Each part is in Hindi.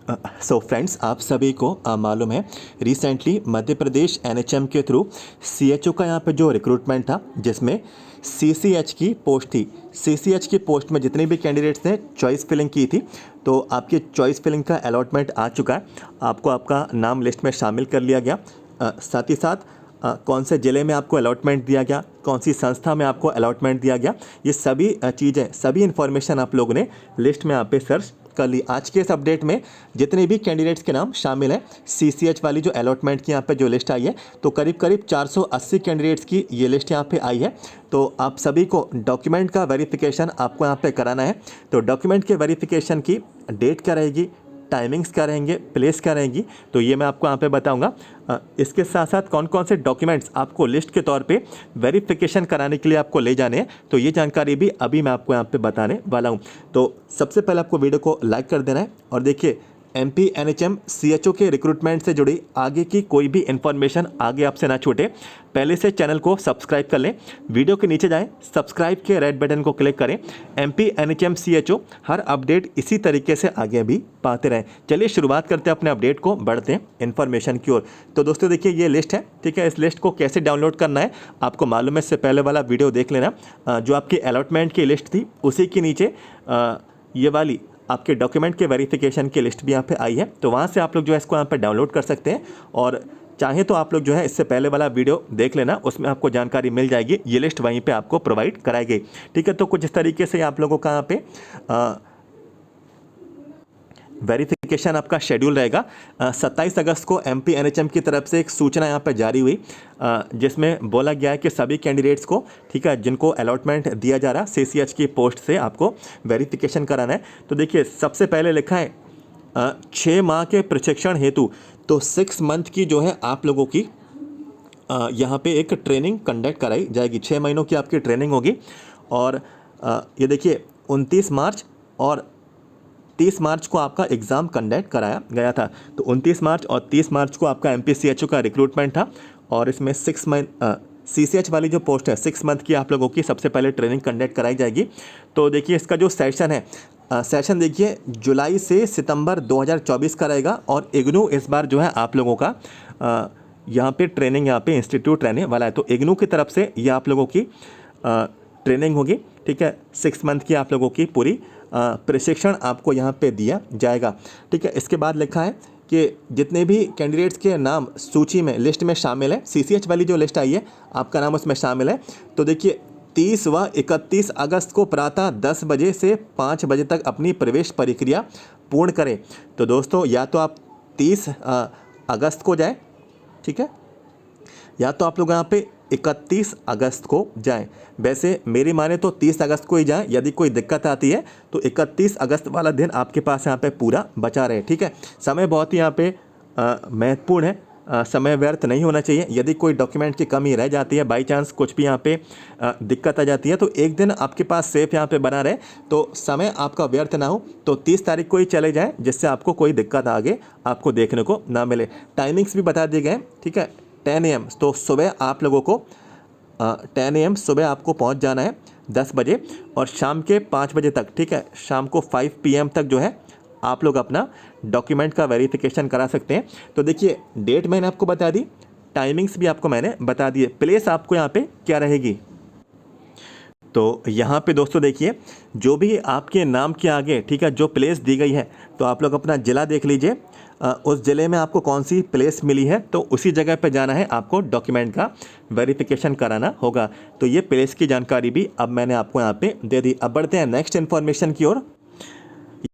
सो फ्रेंड्स, आप सभी को मालूम है रिसेंटली मध्य प्रदेश एनएचएम के थ्रू सीएचओ का यहाँ पे जो रिक्रूटमेंट था, जिसमें सीसीएच की पोस्ट थी। सीसीएच की पोस्ट में जितने भी कैंडिडेट्स ने चॉइस फिलिंग की थी, तो आपकी चॉइस फिलिंग का अलॉटमेंट आ चुका है। आपको आपका नाम लिस्ट में शामिल कर लिया गया। साथ ही साथ कौन से ज़िले में आपको अलॉटमेंट दिया गया, कौन सी संस्था में आपको अलॉटमेंट दिया गया, ये सभी चीज़ें, सभी इन्फॉर्मेशन आप लोगों ने लिस्ट में यहाँ पे सर्च कर ली। आज के इस अपडेट में जितने भी कैंडिडेट्स के नाम शामिल हैं, सीसीएच वाली जो अलॉटमेंट की यहाँ पे जो लिस्ट आई है, तो करीब करीब 480 कैंडिडेट्स की ये लिस्ट यहाँ पे आई है। तो आप सभी को डॉक्यूमेंट का वेरिफिकेशन आपको यहाँ पे कराना है। तो डॉक्यूमेंट के वेरिफिकेशन की डेट क्या रहेगी, टाइमिंग्स क्या रहेंगे, प्लेस क्या रहेंगी, तो ये मैं आपको यहाँ पे बताऊंगा। इसके साथ साथ कौन कौन से डॉक्यूमेंट्स आपको लिस्ट के तौर पे वेरिफिकेशन कराने के लिए आपको ले जाने हैं, तो ये जानकारी भी अभी मैं आपको यहाँ पे बताने वाला हूँ। तो सबसे पहले आपको वीडियो को लाइक कर देना है और देखिए, एमपी एनएचएम सीएचओ के रिक्रूटमेंट से जुड़ी आगे की कोई भी इन्फॉर्मेशन आगे आपसे ना छूटे, पहले से चैनल को सब्सक्राइब कर लें। वीडियो के नीचे जाएं, सब्सक्राइब के रेड बटन को क्लिक करें। एमपी एनएचएम सीएचओ हर अपडेट इसी तरीके से आगे भी पाते रहें। चलिए शुरुआत करते हैं अपने अपडेट को, बढ़ते हैं इन्फॉर्मेशन की ओर। तो दोस्तों देखिए, ये लिस्ट है, ठीक है। इस लिस्ट को कैसे डाउनलोड करना है आपको मालूम है, इससे पहले वाला वीडियो देख लेना। जो आपकी अलॉटमेंट की लिस्ट थी, उसी के नीचे ये वाली आपके डॉक्यूमेंट के वेरिफिकेशन की लिस्ट भी यहाँ पे आई है। तो वहाँ से आप लोग जो है इसको यहाँ पे डाउनलोड कर सकते हैं, और चाहे तो आप लोग जो है इससे पहले वाला वीडियो देख लेना, उसमें आपको जानकारी मिल जाएगी। ये लिस्ट वहीं पे आपको प्रोवाइड कराई गई, ठीक है। तो कुछ इस तरीके से आप लोगों का यहाँ पे वेरिफिकेशन आपका शेड्यूल रहेगा। 27 अगस्त को एमपी एनएचएम की तरफ से एक सूचना यहाँ पर जारी हुई, जिसमें बोला गया है कि सभी कैंडिडेट्स को, ठीक है, जिनको अलॉटमेंट दिया जा रहा है सीसीएच की पोस्ट से, आपको वेरिफिकेशन कराना है। तो देखिए, सबसे पहले लिखा है 6 माह के प्रशिक्षण हेतु, तो 6 मंथ की जो है आप लोगों की यहाँ पे एक ट्रेनिंग कंडक्ट कराई जाएगी। 6 महीनों की आपकी ट्रेनिंग होगी। और ये देखिए, 29 मार्च और 30 मार्च को आपका एग्ज़ाम कंडक्ट कराया गया था। तो 29 मार्च और 30 मार्च को आपका एमपीसीएचओ का रिक्रूटमेंट था, और इसमें 6 मंथ सीसीएच वाली जो पोस्ट है, 6 मंथ की आप लोगों की सबसे पहले ट्रेनिंग कंडक्ट कराई जाएगी। तो देखिए, इसका जो सेशन है, सेशन देखिए जुलाई से सितंबर 2024 का रहेगा। और इग्नू इस बार जो है आप लोगों का यहाँ पे ट्रेनिंग, यहाँ पे इंस्टीट्यूट रहने वाला है। तो इग्नू की तरफ से ये आप लोगों की ट्रेनिंग होगी, ठीक है। 6 मंथ की आप लोगों की पूरी प्रशिक्षण आपको यहाँ पे दिया जाएगा, ठीक है। इसके बाद लिखा है कि जितने भी कैंडिडेट्स के नाम सूची में, लिस्ट में शामिल है, सीसीएच वाली जो लिस्ट आई है, आपका नाम उसमें शामिल है। तो देखिए, 30 व 31 अगस्त को प्रातः 10 बजे से 5 बजे तक अपनी प्रवेश प्रक्रिया पूर्ण करें। तो दोस्तों, या तो आप 30 अगस्त को जाएं, ठीक है, या तो आप लोग यहाँ पे 31 अगस्त को जाएं। वैसे मेरी माने तो 30 अगस्त को ही जाएं। यदि कोई दिक्कत आती है तो 31 अगस्त वाला दिन आपके पास यहाँ पे पूरा बचा रहे, ठीक है। समय बहुत ही यहाँ पे महत्वपूर्ण है, समय व्यर्थ नहीं होना चाहिए। यदि कोई डॉक्यूमेंट की कमी रह जाती है, बाई चांस कुछ भी यहाँ पे दिक्कत आ जाती है, तो एक दिन आपके पास सेफ यहाँ पे बना रहे, तो समय आपका व्यर्थ ना हो। तो 30 तारीख को ही चले जाएँ, जिससे आपको कोई दिक्कत आगे आपको देखने को ना मिले। टाइमिंग्स भी बता दिए गए, ठीक है। 10 AM, तो सुबह आप लोगों को 10 AM सुबह आपको पहुंच जाना है 10 बजे, और शाम के 5 बजे तक, ठीक है, शाम को 5 PM तक जो है आप लोग अपना डॉक्यूमेंट का वेरिफिकेशन करा सकते हैं। तो देखिए, डेट मैंने आपको बता दी, टाइमिंग्स भी आपको मैंने बता दिए, प्लेस आपको यहाँ पे क्या रहेगी। तो यहाँ पे दोस्तों देखिए, जो भी आपके नाम के आगे, ठीक है, जो प्लेस दी गई है, तो आप लोग अपना ज़िला देख लीजिए। उस ज़िले में आपको कौन सी प्लेस मिली है, तो उसी जगह पे जाना है, आपको डॉक्यूमेंट का वेरिफिकेशन कराना होगा। तो ये प्लेस की जानकारी भी अब मैंने आपको यहाँ पे दे दी। अब बढ़ते हैं नेक्स्ट इन्फॉर्मेशन की ओर।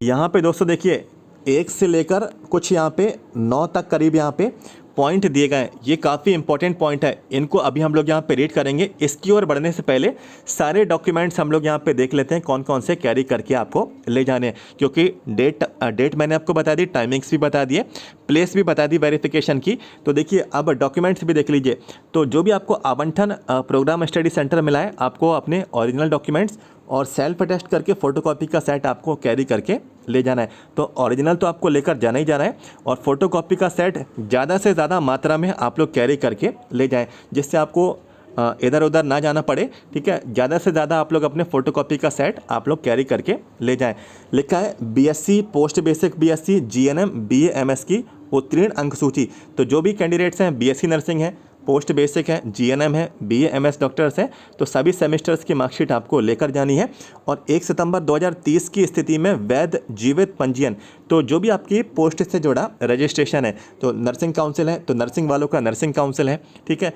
यहाँ पे दोस्तों देखिए, 1 से लेकर कुछ यहाँ पे 9 तक करीब यहाँ पे पॉइंट दिए गए हैं। ये काफ़ी इंपॉर्टेंट पॉइंट है, इनको अभी हम लोग यहाँ पे रीड करेंगे। इसकी ओर बढ़ने से पहले सारे डॉक्यूमेंट्स हम लोग यहाँ पे देख लेते हैं, कौन कौन से कैरी करके आपको ले जाने हैं। क्योंकि डेट मैंने आपको बता दी, टाइमिंग्स भी बता दिए, प्लेस भी बता दी वेरिफिकेशन की। तो देखिए, अब डॉक्यूमेंट्स भी देख लीजिए। तो जो भी आपको आवंटन प्रोग्राम स्टडी सेंटर मिला है, आपको अपने ओरिजिनल डॉक्यूमेंट्स और सेल्फ अटेस्ट करके फ़ोटोकॉपी का सेट आपको कैरी करके ले जाना है। तो ओरिजिनल तो आपको लेकर जाना ही जाना है, और फ़ोटोकॉपी का सेट ज़्यादा से ज़्यादा मात्रा में आप लोग कैरी करके ले जाएं, जिससे आपको इधर उधर ना जाना पड़े, ठीक है। ज़्यादा से ज़्यादा आप लोग अपने फ़ोटोकॉपी का सेट आप लोग कैरी करके ले जाएं। लिखा है BSc post basic BSc GNM BA MS की उत्तीर्ण अंक सूची। तो जो भी कैंडिडेट्स हैं, बीएससी नर्सिंग है, पोस्ट बेसिक है, जीएनएम है, बीए एमएस डॉक्टर्स हैं, तो सभी सेमेस्टर्स की मार्कशीट आपको लेकर जानी है। और 1 सितंबर 2030 की स्थिति में वैध जीवित पंजीयन, तो जो भी आपकी पोस्ट से जुड़ा रजिस्ट्रेशन है, तो नर्सिंग काउंसिल है तो नर्सिंग वालों का नर्सिंग काउंसिल है, ठीक है।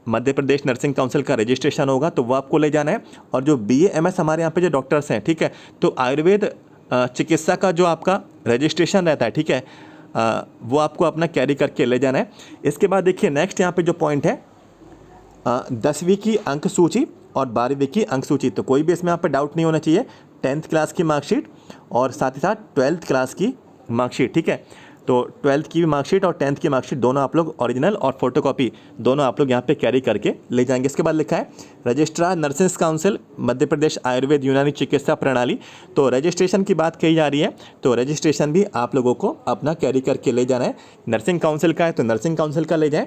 मध्य प्रदेश नर्सिंग काउंसिल का रजिस्ट्रेशन होगा तो वो आपको ले जाना है। और जो बीए एमएस हमारे यहाँ पे जो डॉक्टर्स हैं, ठीक है, तो आयुर्वेद चिकित्सा का जो आपका रजिस्ट्रेशन रहता है, ठीक है, वो आपको अपना कैरी करके ले जाना है। इसके बाद देखिए नेक्स्ट यहाँ पे जो पॉइंट है 10वीं की अंक सूची और 12वीं की अंक सूची। तो कोई भी इसमें यहाँ पे डाउट नहीं होना चाहिए। 10th क्लास की मार्कशीट और साथ ही साथ 12th क्लास की मार्कशीट, ठीक है। तो 12th की भी मार्कशीट और 10th की मार्कशीट दोनों आप लोग ओरिजिनल और फोटोकॉपी दोनों आप लोग यहाँ पे कैरी करके ले जाएंगे। इसके बाद लिखा है registrar nursing council Madhya Pradesh Ayurveda यूनानी चिकित्सा प्रणाली। तो रजिस्ट्रेशन की बात कही जा रही है, तो रजिस्ट्रेशन भी आप लोगों को अपना कैरी करके ले जाना है। नर्सिंग काउंसिल का है तो नर्सिंग काउंसिल का ले जाएं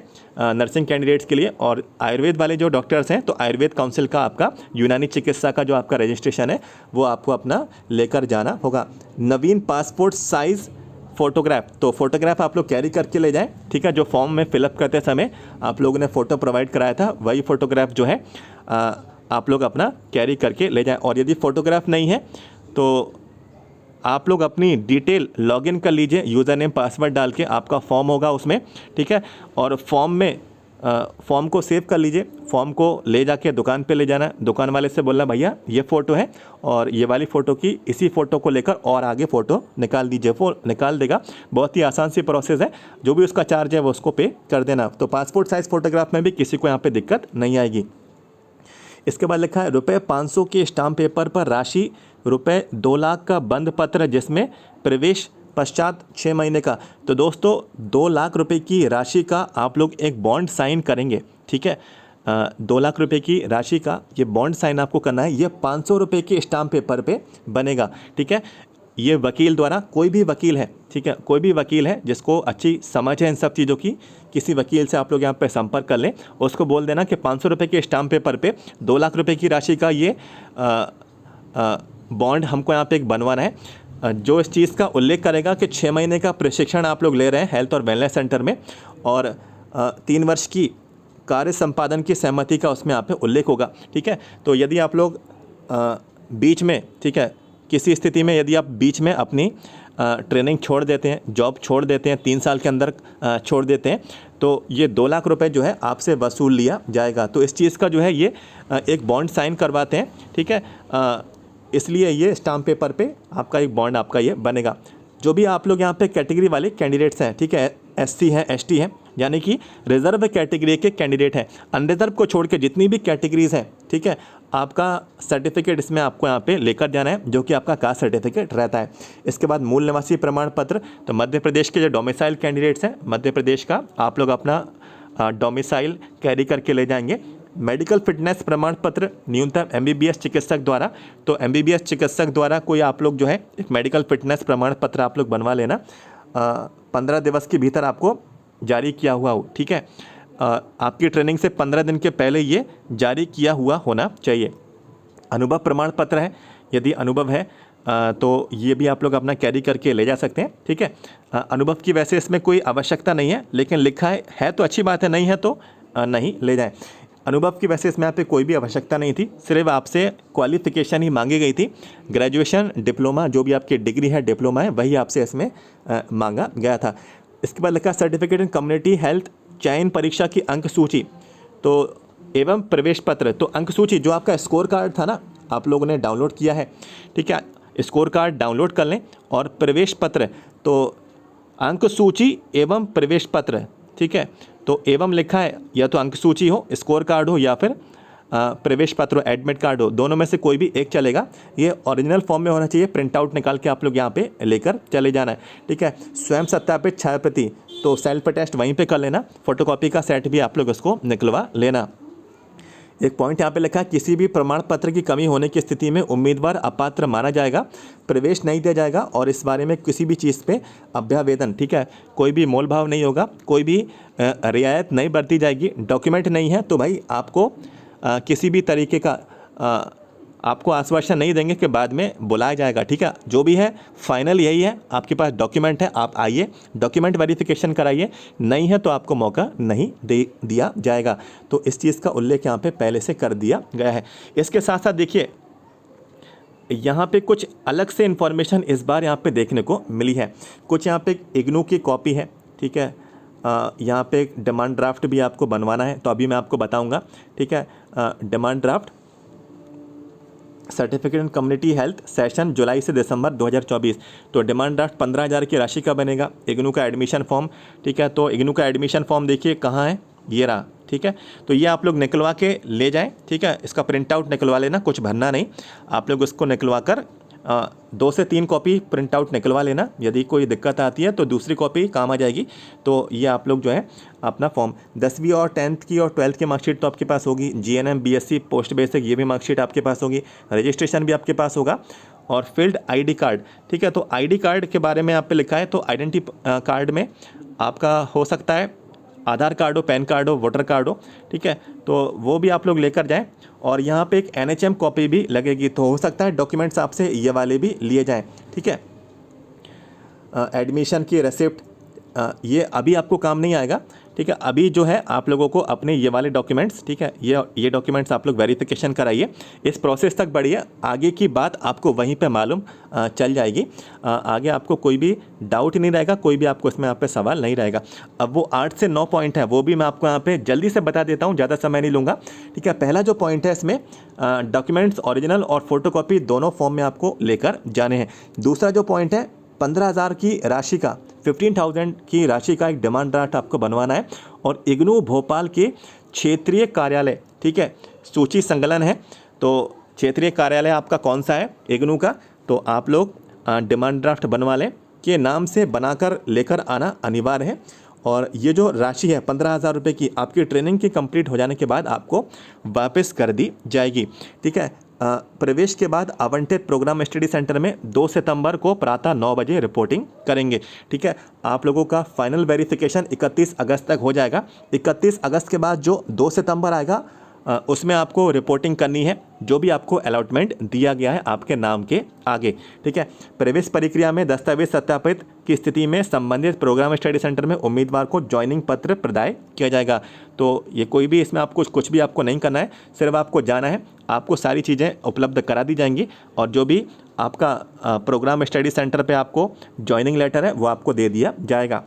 नर्सिंग कैंडिडेट्स के लिए। और आयुर्वेद वाले जो डॉक्टर्स हैं तो आयुर्वेद काउंसिल का आपका यूनानी चिकित्सा का जो आपका रजिस्ट्रेशन है वो आपको अपना लेकर जाना होगा। नवीन पासपोर्ट साइज़ फ़ोटोग्राफ, तो फोटोग्राफ आप लोग कैरी करके ले जाएं, ठीक है। जो फॉर्म में फिलअप करते समय आप लोगों ने फ़ोटो प्रोवाइड कराया था वही फ़ोटोग्राफ जो है आप लोग अपना कैरी करके ले जाएं। और यदि फ़ोटोग्राफ नहीं है तो आप लोग अपनी डिटेल लॉगिन कर लीजिए, यूज़र नेम पासवर्ड डाल के, आपका फॉर्म होगा उसमें, ठीक है। और फॉर्म में फॉर्म को सेव कर लीजिए, फॉर्म को ले जाके दुकान पे ले जाना, दुकान वाले से बोलना भैया ये फ़ोटो है और ये वाली फ़ोटो की इसी फ़ोटो को लेकर और आगे फ़ोटो निकाल दीजिए, वो निकाल देगा। बहुत ही आसान सी प्रोसेस है, जो भी उसका चार्ज है वो उसको पे कर देना। तो पासपोर्ट साइज़ फ़ोटोग्राफ में भी किसी को यहाँ पे दिक्कत नहीं आएगी। इसके बाद लिखा है ₹500 के स्टाम्प पेपर पर राशि ₹2 लाख का बंद पत्र जिसमें प्रवेश पश्चात 6 महीने का। तो दोस्तों 2 लाख रुपए की राशि का आप लोग एक बॉन्ड साइन करेंगे, ठीक है। 2 लाख रुपए की राशि का ये बॉन्ड साइन आपको करना है। ये 500 रुपये के स्टाम्प पेपर पे बनेगा, ठीक है। ये वकील द्वारा, कोई भी वकील है, ठीक है, कोई भी वकील है जिसको अच्छी समझ है इन सब चीज़ों की, किसी वकील से आप लोग यहाँ पे संपर्क कर लें, उसको बोल देना कि 500 रुपये के स्टाम्प पेपर पे 2 लाख रुपए की राशि का ये बॉन्ड हमको यहाँ पे एक बनवाना है, जो इस चीज़ का उल्लेख करेगा कि 6 महीने का प्रशिक्षण आप लोग ले रहे हैं हेल्थ और वेलनेस सेंटर में, और 3 वर्ष की कार्य संपादन की सहमति का उसमें यहाँ पे उल्लेख होगा, ठीक है। तो यदि आप लोग बीच में, ठीक है, किसी स्थिति में यदि आप बीच में अपनी ट्रेनिंग छोड़ देते हैं, जॉब छोड़ देते हैं, 3 साल के अंदर छोड़ देते हैं, तो ये 2 लाख रुपए जो है आपसे वसूल लिया जाएगा। तो इस चीज़ का जो है ये एक बॉन्ड साइन करवाते हैं, ठीक है। इसलिए ये स्टाम्प पेपर पे आपका एक बॉन्ड आपका ये बनेगा। जो भी आप लोग यहाँ पे कैटेगरी वाले कैंडिडेट्स हैं, ठीक है, एससी हैं, एसटी हैं, यानी कि रिजर्व कैटेगरी के कैंडिडेट हैं, अनरिजर्व को छोड़ के जितनी भी कैटेगरीज हैं, ठीक है, आपका सर्टिफिकेट इसमें आपको यहाँ पे लेकर जाना है, जो कि आपका कास्ट सर्टिफिकेट रहता है। इसके बाद मूल निवासी प्रमाण पत्र, तो मध्य प्रदेश के जो डोमिसाइल कैंडिडेट्स हैं मध्य प्रदेश का, आप लोग अपना डोमिसाइल कैरी करके ले जाएंगे। मेडिकल फिटनेस प्रमाण पत्र न्यूनतम एमबीबीएस चिकित्सक द्वारा, तो एमबीबीएस चिकित्सक द्वारा कोई आप लोग जो है एक मेडिकल फिटनेस प्रमाण पत्र आप लोग बनवा लेना, 15 दिवस के भीतर आपको जारी किया हुआ हो, ठीक है। आपकी ट्रेनिंग से 15 दिन के पहले ये जारी किया हुआ होना चाहिए। अनुभव प्रमाण पत्र है, यदि अनुभव है तो ये भी आप लोग अपना कैरी करके ले जा सकते हैं, ठीक है। अनुभव की वैसे इसमें कोई आवश्यकता नहीं है, लेकिन लिखा है तो अच्छी बात है, नहीं है तो नहीं ले जाएं। अनुभव की वैसे इसमें यहाँ पे कोई भी आवश्यकता नहीं थी, सिर्फ आपसे क्वालिफिकेशन ही मांगी गई थी। ग्रेजुएशन, डिप्लोमा, जो भी आपकी डिग्री है, डिप्लोमा है, वही आपसे इसमें मांगा गया था। इसके बाद लिखा सर्टिफिकेट इन कम्युनिटी हेल्थ चयन परीक्षा की अंक सूची, तो एवं प्रवेश पत्र, तो अंक सूची जो आपका स्कोर कार्ड था ना, आप लोगों ने डाउनलोड किया है, ठीक है, स्कोर कार्ड डाउनलोड कर लें। और प्रवेश पत्र, तो अंक सूची एवं प्रवेश पत्र, ठीक है, तो एवं लिखा है, या तो अंक सूची हो, स्कोर कार्ड हो, या फिर प्रवेश पत्र हो, एडमिट कार्ड हो, दोनों में से कोई भी एक चलेगा। ये ओरिजिनल फॉर्म में होना चाहिए, प्रिंट आउट निकाल के आप लोग यहाँ पे लेकर चले जाना है, ठीक है। स्वयं सत्यापित छाया प्रति, तो सेल्फ टेस्ट वहीं पे कर लेना, फोटोकॉपी का सेट भी आप लोग उसको निकलवा लेना। एक पॉइंट यहाँ पे लिखा है, किसी भी प्रमाण पत्र की कमी होने की स्थिति में उम्मीदवार अपात्र माना जाएगा, प्रवेश नहीं दिया जाएगा और इस बारे में किसी भी चीज़ पे अभ्यावेदन, ठीक है, कोई भी मोल भाव नहीं होगा, कोई भी रियायत नहीं बरती जाएगी। डॉक्यूमेंट नहीं है तो भाई आपको किसी भी तरीके का आपको आश्वासन नहीं देंगे कि बाद में बुलाया जाएगा, ठीक है। जो भी है फाइनल यही है, आपके पास डॉक्यूमेंट है, आप आइए, डॉक्यूमेंट वेरिफिकेशन कराइए, नहीं है तो आपको मौका नहीं दिया जाएगा। तो इस चीज़ का उल्लेख यहाँ पे पहले से कर दिया गया है। इसके साथ साथ देखिए यहाँ पे कुछ अलग से इन्फॉर्मेशन इस बार यहाँ पे देखने को मिली है। कुछ यहाँ पे इग्नू की कॉपी है, ठीक है, यहाँ पे एक डिमांड ड्राफ्ट भी आपको बनवाना है, तो अभी मैं आपको बताऊँगा, ठीक है। Demand draft certificate in community health session जुलाई से दिसंबर 2024। तो डिमांड ड्राफ्ट 15,000 की राशि का बनेगा। इग्नू का एडमिशन फॉर्म, ठीक है, तो इग्नू का एडमिशन फॉर्म देखिए कहाँ है, ये रहा, ठीक है। तो ये आप लोग निकलवा के ले जाएं, ठीक है, इसका प्रिंट आउट निकलवा लेना, कुछ भरना नहीं, आप लोग उसको निकलवा कर 2 से 3 कॉपी प्रिंट आउट निकलवा लेना। यदि कोई दिक्कत आती है तो दूसरी कॉपी काम आ जाएगी। तो ये आप लोग जो है अपना फॉर्म 10वीं और 10th की और 12th की मार्कशीट तो आपके पास होगी, GNM BSc पोस्ट बेसिक ये भी मार्कशीट आपके पास होगी, रजिस्ट्रेशन भी आपके पास होगा और फील्ड ID कार्ड, ठीक है। तो ID कार्ड के बारे में यहाँ पे लिखा है, तो आइडेंटिटी कार्ड में आपका हो सकता है आधार कार्ड हो, पैन कार्ड हो, वोटर कार्ड हो, ठीक है, तो वो भी आप लोग लेकर जाएं। और यहाँ पे एक NHM कॉपी भी लगेगी, तो हो सकता है डॉक्यूमेंट्स आपसे ये वाले भी लिए जाएं, ठीक है। एडमिशन की रिसिप्ट ये अभी आपको काम नहीं आएगा, ठीक है। अभी जो है आप लोगों को अपने ये वाले डॉक्यूमेंट्स, ठीक है, ये डॉक्यूमेंट्स आप लोग वेरिफिकेशन कराइए, इस प्रोसेस तक बढ़िए, आगे की बात आपको वहीं पे मालूम चल जाएगी। आगे आपको कोई भी डाउट नहीं रहेगा, कोई भी आपको इसमें यहाँ पे सवाल नहीं रहेगा। अब वो 8 से 9 पॉइंट है, वो भी मैं आपको यहाँ पे जल्दी से बता देता हूँ, ज़्यादा समय नहीं लूँगा, ठीक है। पहला जो पॉइंट है इसमें डॉक्यूमेंट्स ओरिजिनल और फोटोकॉपी दोनों फॉर्म में आपको लेकर जाने हैं। दूसरा जो पॉइंट है 15,000 की राशि का, 15,000 की राशि का एक डिमांड ड्राफ्ट आपको बनवाना है और इग्नू भोपाल के क्षेत्रीय कार्यालय, ठीक है, सूची संकलन है। तो क्षेत्रीय कार्यालय आपका कौन सा है इग्नू का, तो आप लोग डिमांड ड्राफ्ट बनवा लें, के नाम से बनाकर लेकर आना अनिवार्य है। और ये जो राशि है 15,000 रुपये की, आपकी ट्रेनिंग की कंप्लीट हो जाने के बाद आपको वापस कर दी जाएगी, ठीक है। प्रवेश के बाद आवंटित प्रोग्राम स्टडी सेंटर में 2 सितंबर को प्रातः 9 बजे रिपोर्टिंग करेंगे, ठीक है। आप लोगों का फाइनल वेरिफिकेशन 31 अगस्त तक हो जाएगा। 31 अगस्त के बाद जो 2 सितंबर आएगा उसमें आपको रिपोर्टिंग करनी है, जो भी आपको अलॉटमेंट दिया गया है आपके नाम के आगे, ठीक है। प्रवेश प्रक्रिया में दस्तावेज सत्यापित की स्थिति में संबंधित प्रोग्राम स्टडी सेंटर में उम्मीदवार को ज्वाइनिंग पत्र प्रदान किया जाएगा। तो ये कोई भी इसमें आपको कुछ भी आपको नहीं करना है, सिर्फ आपको जाना है, आपको सारी चीज़ें उपलब्ध करा दी जाएंगी और जो भी आपका प्रोग्राम स्टडी सेंटर पे आपको ज्वाइनिंग लेटर है वो आपको दे दिया जाएगा।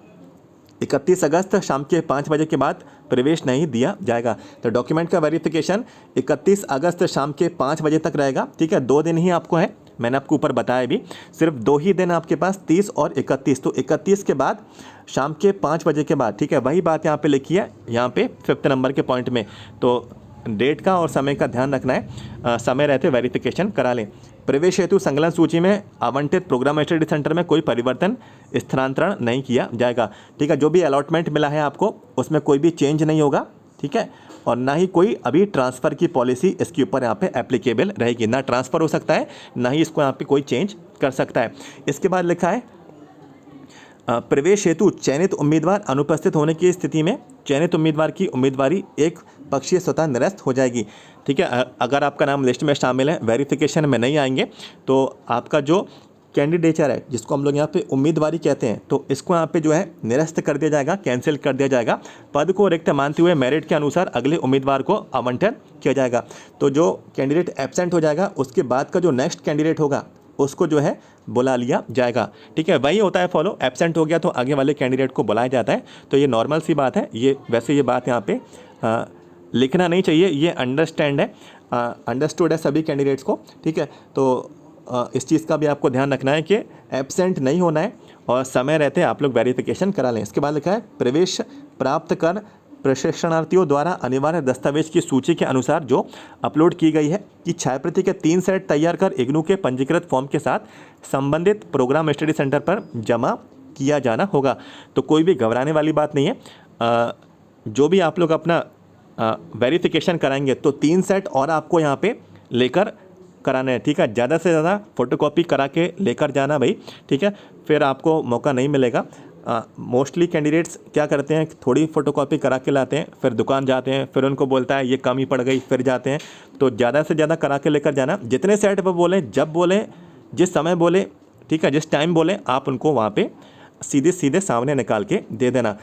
31 अगस्त शाम के 5 बजे के बाद प्रवेश नहीं दिया जाएगा। तो डॉक्यूमेंट का वेरिफिकेशन 31 अगस्त शाम के 5 बजे तक रहेगा, ठीक है। 2 दिन ही आपको है, मैंने आपको ऊपर बताया भी, सिर्फ 2 ही दिन आपके पास, 30 और 31। तो 31 के बाद शाम के 5 बजे के बाद, ठीक है, वही बात यहाँ पे लिखी है, यहाँ पे 5th नंबर के पॉइंट में। तो डेट का और समय का ध्यान रखना है, समय रहते वेरिफिकेशन करा लें। प्रवेश हेतु संकलन सूची में आवंटित प्रोग्राम स्टडी सेंटर में कोई परिवर्तन स्थानांतरण नहीं किया जाएगा, ठीक है। जो भी अलॉटमेंट मिला है आपको उसमें कोई भी चेंज नहीं होगा, ठीक है, और ना ही कोई अभी ट्रांसफ़र की पॉलिसी इसके ऊपर यहाँ पे एप्लीकेबल रहेगी, ना ट्रांसफ़र हो सकता है, ना ही इसको यहाँ पे कोई चेंज कर सकता है। इसके बाद लिखा है प्रवेश हेतु चयनित उम्मीदवार अनुपस्थित होने की स्थिति में चयनित उम्मीदवार की उम्मीदवारी एक पक्षीय स्वतः निरस्त हो जाएगी, ठीक है। अगर आपका नाम लिस्ट में शामिल है, वेरिफिकेशन में नहीं आएंगे, तो आपका जो कैंडिडेचर है, जिसको हम लोग यहाँ पे उम्मीदवारी कहते हैं, तो इसको यहाँ पे जो है निरस्त कर दिया जाएगा, कैंसिल कर दिया जाएगा। पद को रिक्त मानते हुए मेरिट के अनुसार अगले उम्मीदवार को आवंटन किया जाएगा। तो जो कैंडिडेट एब्सेंट हो जाएगा उसके बाद का जो नेक्स्ट कैंडिडेट होगा उसको जो है बुला लिया जाएगा, ठीक है। वही होता है फॉलो, एब्सेंट हो गया तो आगे वाले कैंडिडेट को बुलाया जाता है। तो ये नॉर्मल सी बात है, ये वैसे ये बात यहाँ पे लिखना नहीं चाहिए, ये अंडरस्टैंड है, अंडरस्टूड है सभी कैंडिडेट्स को, ठीक है। तो इस चीज़ का भी आपको ध्यान रखना है कि एब्सेंट नहीं होना है और समय रहते आप लोग वेरिफिकेशन करा लें। इसके बाद लिखा है प्रवेश प्राप्त कर प्रशिक्षणार्थियों द्वारा अनिवार्य दस्तावेज की सूची के अनुसार जो अपलोड की गई है कि छायाप्रति के 3 सेट तैयार कर इग्नू के पंजीकृत फॉर्म के साथ संबंधित प्रोग्राम स्टडी सेंटर पर जमा किया जाना होगा। तो कोई भी घबराने वाली बात नहीं है, जो भी आप लोग अपना वेरिफिकेशन कराएंगे तो 3 सेट और आपको यहाँ पे लेकर कराना है, ठीक है। ज़्यादा से ज़्यादा फ़ोटोकॉपी करा के लेकर जाना भाई, ठीक है, फिर आपको मौका नहीं मिलेगा। मोस्टली कैंडिडेट्स क्या करते हैं, थोड़ी फ़ोटोकॉपी करा के लाते हैं, फिर दुकान जाते हैं, फिर उनको बोलता है ये कम ही पड़ गई, फिर जाते हैं। तो ज़्यादा से ज़्यादा करा के लेकर जाना, जितने सेट वो बोलें, जब बोलें, जिस समय बोले, ठीक है, जिस टाइम बोलें, आप उनको वहाँ पे सीधे सीधे सामने निकाल के दे देना।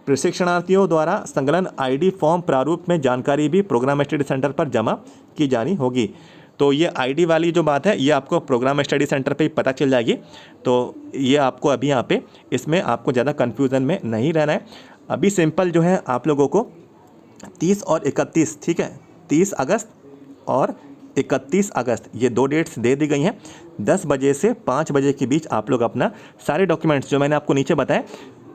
प्रशिक्षणार्थियों द्वारा संलग्न आईडी फॉर्म प्रारूप में जानकारी भी प्रोग्राम स्टडी सेंटर पर जमा की जानी होगी। तो ये आईडी वाली जो बात है ये आपको प्रोग्राम स्टडी सेंटर पे ही पता चल जाएगी। तो ये आपको अभी यहाँ पे इसमें आपको ज़्यादा कन्फ्यूज़न में नहीं रहना है। अभी सिंपल जो है आप लोगों को 30 और 31, ठीक है, 30 अगस्त और 31 अगस्त ये 2 डेट्स दे दी गई हैं। 10 बजे से 5 बजे के बीच आप लोग अपना सारे डॉक्यूमेंट्स जो मैंने आपको नीचे बताए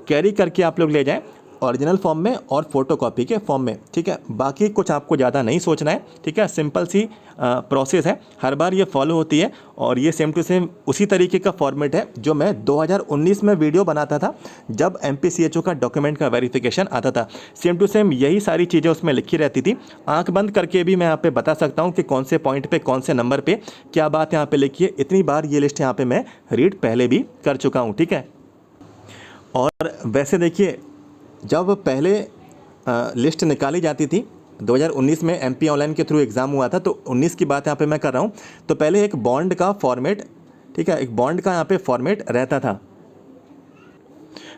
कैरी करके आप लोग ले जाएं, ओरिजिनल फॉर्म में और फोटोकॉपी के फॉर्म में, ठीक है। बाकी कुछ आपको ज़्यादा नहीं सोचना है, ठीक है। सिंपल सी प्रोसेस है, हर बार ये फॉलो होती है और ये सेम टू सेम उसी तरीके का फॉर्मेट है जो मैं 2019 में वीडियो बनाता था जब MPCHO का डॉक्यूमेंट का वेरिफिकेशन आता था। सेम टू सेम यही सारी चीज़ें उसमें लिखी रहती थी। आंख बंद करके भी मैं यहाँ पे बता सकता हूँ कि कौन से पॉइंट पे कौन से नंबर पे क्या बात यहाँ पे लिखी है। इतनी बार ये लिस्ट यहाँ पे मैं रीड पहले भी कर चुका हूँ, ठीक है। और वैसे देखिए, जब पहले लिस्ट निकाली जाती थी 2019 में MP ऑनलाइन के थ्रू एग्ज़ाम हुआ था, तो 19 की बात यहाँ पे मैं कर रहा हूँ। तो पहले एक बॉन्ड का फॉर्मेट, ठीक है, एक बॉन्ड का यहाँ पे फॉर्मेट रहता था।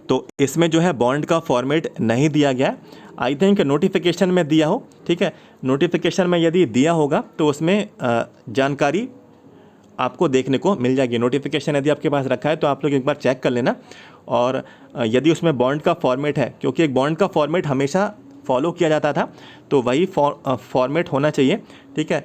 तो इसमें जो है बॉन्ड का फॉर्मेट नहीं दिया गया। आई थिंक नोटिफिकेशन में दिया हो, ठीक है। नोटिफिकेशन में यदि दिया होगा तो उसमें जानकारी आपको देखने को मिल जाएगी। नोटिफिकेशन यदि आपके पास रखा है तो आप लोग एक बार चेक कर लेना। और यदि उसमें बॉन्ड का फॉर्मेट है, क्योंकि एक बॉन्ड का फॉर्मेट हमेशा फॉलो किया जाता था, तो वही फॉर्मेट होना चाहिए, ठीक है।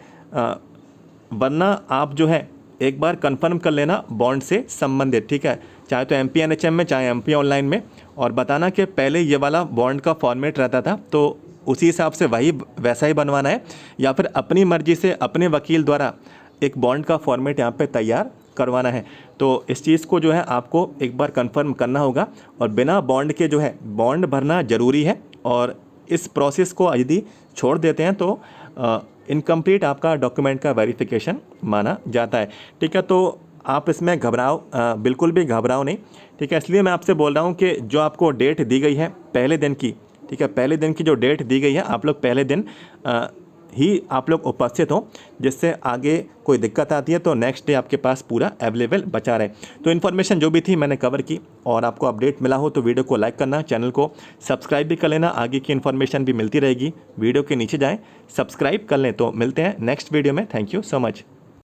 वरना आप जो है एक बार कंफर्म कर लेना बॉन्ड से संबंधित, ठीक है, चाहे तो MP NHM में चाहे MP ऑनलाइन में, और बताना कि पहले ये वाला बॉन्ड का फॉर्मेट रहता था तो उसी हिसाब से वही वैसा ही बनवाना है, या फिर अपनी मर्जी से अपने वकील द्वारा एक बॉन्ड का फॉर्मेट यहाँ पे तैयार करवाना है। तो इस चीज़ को जो है आपको एक बार कंफर्म करना होगा। और बिना बॉन्ड के जो है बॉन्ड भरना ज़रूरी है, और इस प्रोसेस को यदि छोड़ देते हैं तो इनकम्प्लीट आपका डॉक्यूमेंट का वेरिफिकेशन माना जाता है, ठीक है। तो आप इसमें घबराओ बिल्कुल भी घबराओ नहीं, ठीक है। इसलिए मैं आपसे बोल रहा हूँ कि जो आपको डेट दी गई है पहले दिन की, ठीक है, पहले दिन की जो डेट दी गई है आप लोग पहले दिन ही आप लोग उपस्थित हों, जिससे आगे कोई दिक्कत आती है तो नेक्स्ट डे आपके पास पूरा अवेलेबल बचा रहे। तो इन्फॉर्मेशन जो भी थी मैंने कवर की, और आपको अपडेट मिला हो तो वीडियो को लाइक करना, चैनल को सब्सक्राइब भी कर लेना, आगे की इन्फॉर्मेशन भी मिलती रहेगी। वीडियो के नीचे जाएं, सब्सक्राइब कर लें। तो मिलते हैं नेक्स्ट वीडियो में। Thank you so much.